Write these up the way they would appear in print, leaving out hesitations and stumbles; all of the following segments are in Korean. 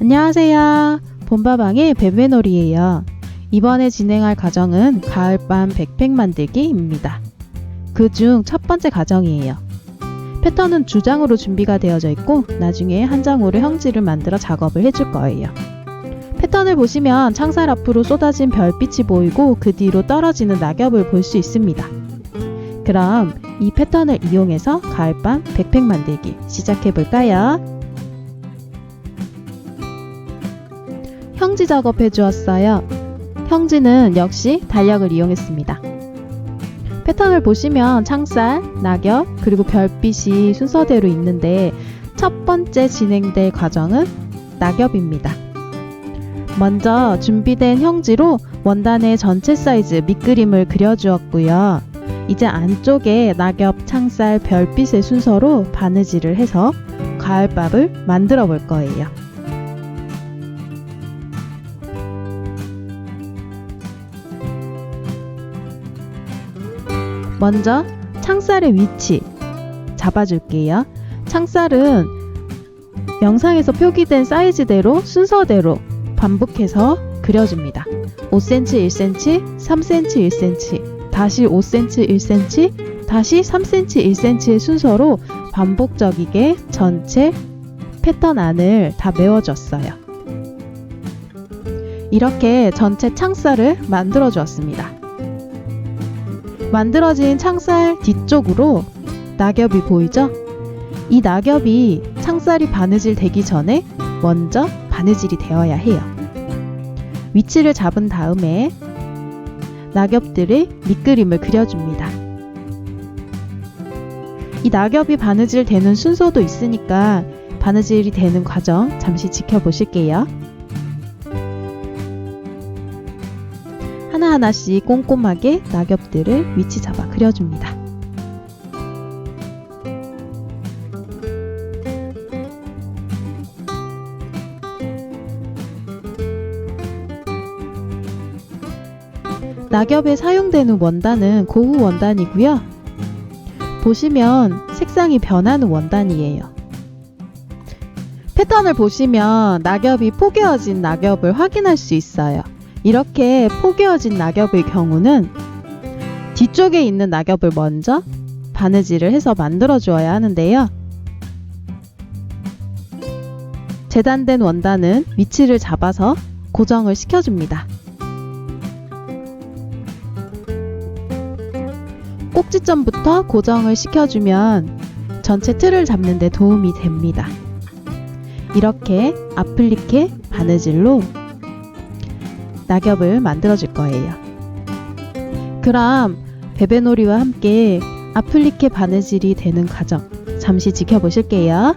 안녕하세요. 봄바방의 베베놀이에요. 이번에 진행할 과정은 가을밤 백팩 만들기입니다. 그중 첫 번째 과정이에요. 패턴은 2장으로 준비가 되어져 있고 나중에 한 장으로 형지를 만들어 작업을 해줄 거예요. 패턴을 보시면 창살 앞으로 쏟아진 별빛이 보이고 그 뒤로 떨어지는 낙엽을 볼 수 있습니다. 그럼 이 패턴을 이용해서 가을밤 백팩 만들기 시작해 볼까요? 형지 작업해 주었어요. 형지는 역시 달력을 이용했습니다. 패턴을 보시면 창살, 낙엽, 그리고 별빛이 순서대로 있는데 첫 번째 진행될 과정은 낙엽입니다. 먼저 준비된 형지로 원단의 전체 사이즈 밑그림을 그려주었고요. 이제 안쪽에 낙엽, 창살, 별빛의 순서로 바느질을 해서 가을밥을 만들어 볼 거예요. 먼저 창살의 위치 잡아줄게요. 창살은 영상에서 표기된 사이즈대로 순서대로 반복해서 그려줍니다. 5cm, 1cm, 3cm, 1cm, 다시 5cm, 1cm, 다시 3cm, 1cm의 순서로 반복적이게 전체 패턴 안을 다 메워줬어요. 이렇게 전체 창살을 만들어 주었습니다. 만들어진 창살 뒤쪽으로 낙엽이 보이죠? 이 낙엽이 창살이 바느질 되기 전에 먼저 바느질이 되어야 해요. 위치를 잡은 다음에 낙엽들의 밑그림을 그려줍니다. 이 낙엽이 바느질 되는 순서도 있으니까 바느질이 되는 과정 잠시 지켜보실게요. 하나하나씩 꼼꼼하게 낙엽들을 위치 잡아 그려줍니다. 낙엽에 사용되는 원단은 고무 원단이고요. 보시면 색상이 변하는 원단이에요. 패턴을 보시면 낙엽이 포개어진 낙엽을 확인할 수 있어요. 이렇게 포개어진 낙엽의 경우는 뒤쪽에 있는 낙엽을 먼저 바느질을 해서 만들어 주어야 하는데요. 재단된 원단은 위치를 잡아서 고정을 시켜줍니다. 꼭지점부터 고정을 시켜주면 전체 틀을 잡는 데 도움이 됩니다. 이렇게 아플리케 바느질로 낙엽을 만들어 줄 거예요. 그럼 베베놀이와 함께 아플리케 바느질이 되는 과정 잠시 지켜보실게요.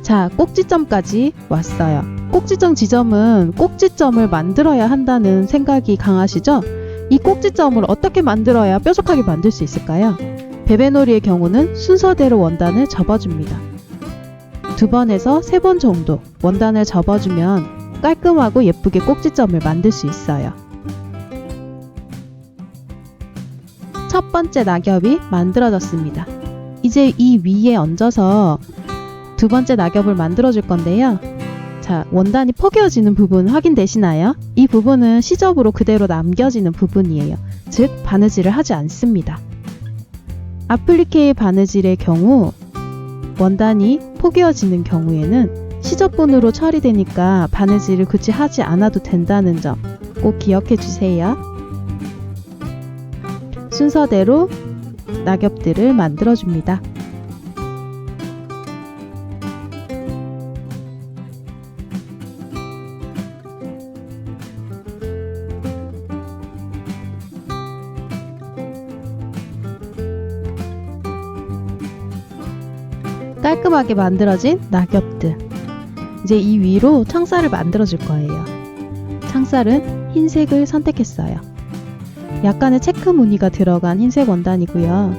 자, 꼭지점까지 왔어요. 꼭지점 지점은 꼭지점을 만들어야 한다는 생각이 강하시죠? 이 꼭지점을 어떻게 만들어야 뾰족하게 만들 수 있을까요? 베베놀이의 경우는 순서대로 원단을 접어줍니다. 2번에서 3번 정도 원단을 접어주면 깔끔하고 예쁘게 꼭지점을 만들 수 있어요. 첫 번째 낙엽이 만들어졌습니다. 이제 이 위에 얹어서 두 번째 낙엽을 만들어 줄 건데요. 자, 원단이 포개어지는 부분 확인되시나요? 이 부분은 시접으로 그대로 남겨지는 부분이에요. 즉, 바느질을 하지 않습니다. 아플리케 바느질의 경우 원단이 포개어지는 경우에는 시접분으로 처리되니까 바느질을 굳이 하지 않아도 된다는 점 꼭 기억해 주세요. 순서대로 낙엽들을 만들어 줍니다. 깔끔하게 만들어진 낙엽들. 이제 이 위로 창살을 만들어 줄 거예요. 창살은 흰색을 선택했어요. 약간의 체크 무늬가 들어간 흰색 원단이고요.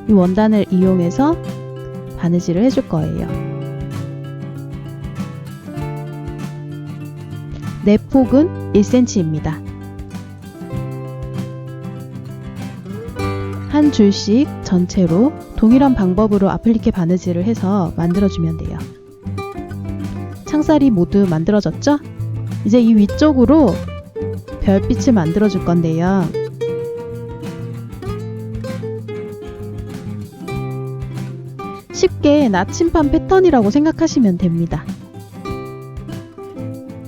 이 원단을 이용해서 바느질을 해줄 거예요. 내폭은 1cm입니다. 한 줄씩 전체로 동일한 방법으로 아플리케 바느질을 해서 만들어주면 돼요. 창살이 모두 만들어졌죠? 이제 이 위쪽으로 별빛을 만들어줄 건데요. 쉽게 나침반 패턴이라고 생각하시면 됩니다.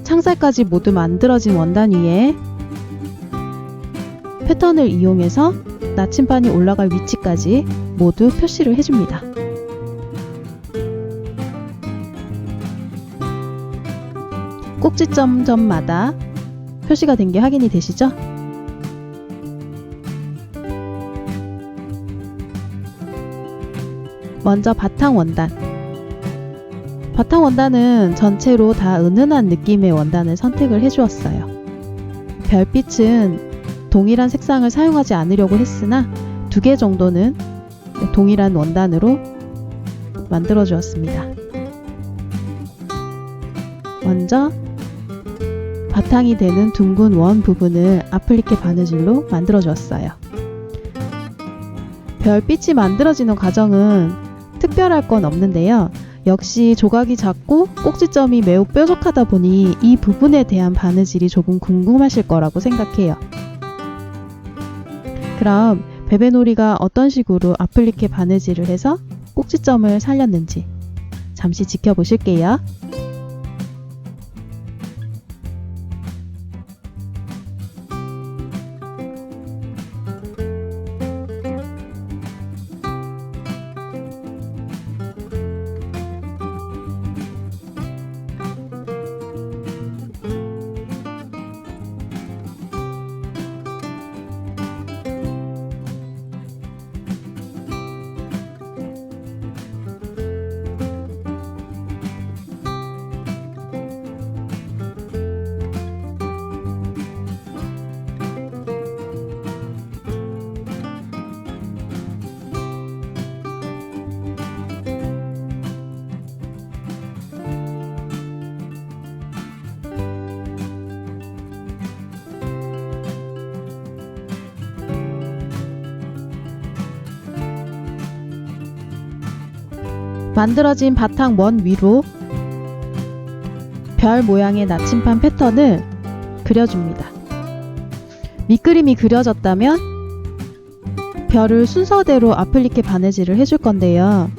창살까지 모두 만들어진 원단 위에 패턴을 이용해서 나침반이 올라갈 위치까지 모두 표시를 해줍니다. 꼭지점마다 표시가 된 게 확인이 되시죠? 먼저 바탕 원단. 바탕 원단은 전체로 다 은은한 느낌의 원단을 선택을 해주었어요. 별빛은 동일한 색상을 사용하지 않으려고 했으나 2개 정도는 동일한 원단으로 만들어 주었습니다. 먼저 바탕이 되는 둥근 원 부분을 아플리케 바느질로 만들어 주었어요. 별빛이 만들어지는 과정은 특별할 건 없는데요. 역시 조각이 작고 꼭지점이 매우 뾰족하다 보니 이 부분에 대한 바느질이 조금 궁금하실 거라고 생각해요. 그럼 베베놀이가 어떤 식으로 아플리케 바느질을 해서 꼭지점을 살렸는지 잠시 지켜보실게요. 만들어진 바탕 원 위로 별 모양의 나침반 패턴을 그려줍니다. 밑그림이 그려졌다면 별을 순서대로 아플리케 바느질을 해줄 건데요.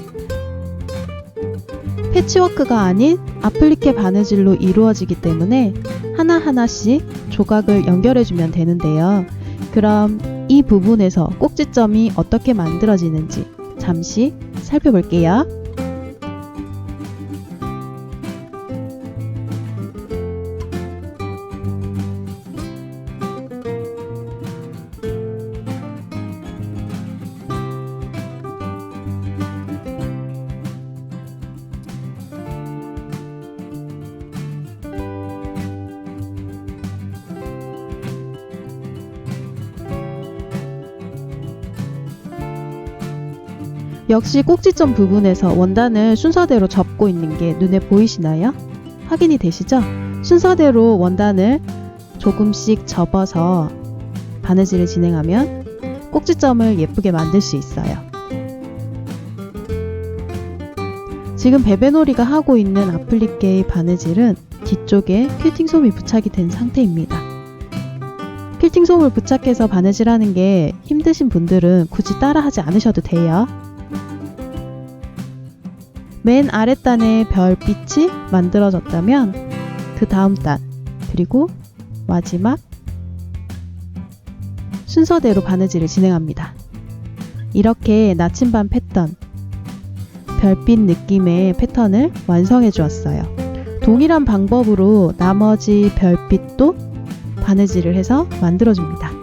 패치워크가 아닌 아플리케 바느질로 이루어지기 때문에 하나하나씩 조각을 연결해주면 되는데요. 그럼 이 부분에서 꼭지점이 어떻게 만들어지는지 잠시 살펴볼게요. 역시 꼭지점 부분에서 원단을 순서대로 접고 있는 게 눈에 보이시나요? 확인이 되시죠? 순서대로 원단을 조금씩 접어서 바느질을 진행하면 꼭지점을 예쁘게 만들 수 있어요. 지금 베베놀이가 하고 있는 아플리케의 바느질은 뒤쪽에 퀼팅 솜이 부착이 된 상태입니다. 퀼팅 솜을 부착해서 바느질하는 게 힘드신 분들은 굳이 따라하지 않으셔도 돼요. 맨 아랫단에 별빛이 만들어졌다면 그 다음 단, 그리고 마지막 순서대로 바느질을 진행합니다. 이렇게 나침반 패턴, 별빛 느낌의 패턴을 완성해 주었어요. 동일한 방법으로 나머지 별빛도 바느질을 해서 만들어 줍니다.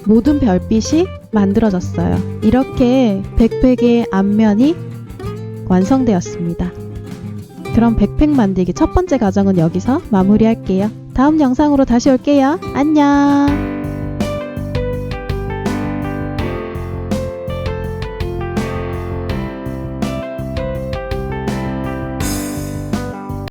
모든 별빛이 만들어졌어요. 이렇게 백팩의 앞면이 완성되었습니다. 그럼 백팩 만들기 첫 번째 과정은 여기서 마무리할게요. 다음 영상으로 다시 올게요. 안녕!